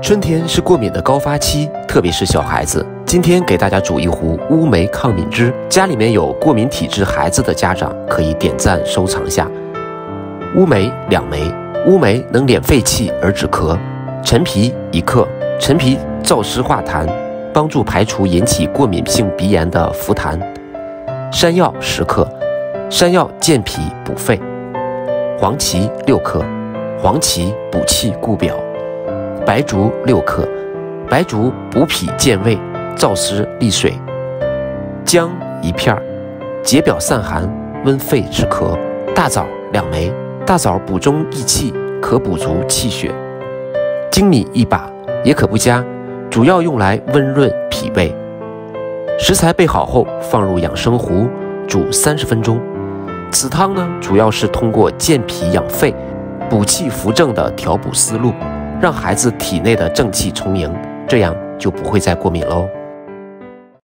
春天是过敏的高发期，特别是小孩子。今天给大家煮一壶乌梅抗敏汁，家里面有过敏体质孩子的家长可以点赞收藏下。乌梅2枚，乌梅能敛肺气而止咳。陈皮1克，陈皮燥湿化痰，帮助排除引起过敏性鼻炎的浮痰。山药10克，山药健脾补肺。黄芪6克，黄芪补气固表。白术6克，白术补脾健胃，燥湿利水。姜1片，解表散寒，温肺止咳。大枣2枚，大枣补中益气，可补足气血。粳米1把，也可不加，主要用来温润脾胃。食材备好后，放入养生壶煮30分钟。此汤呢，主要是通过健脾养肺、补气扶正的调补思路，让孩子体内的正气充盈，这样就不会再过敏喽。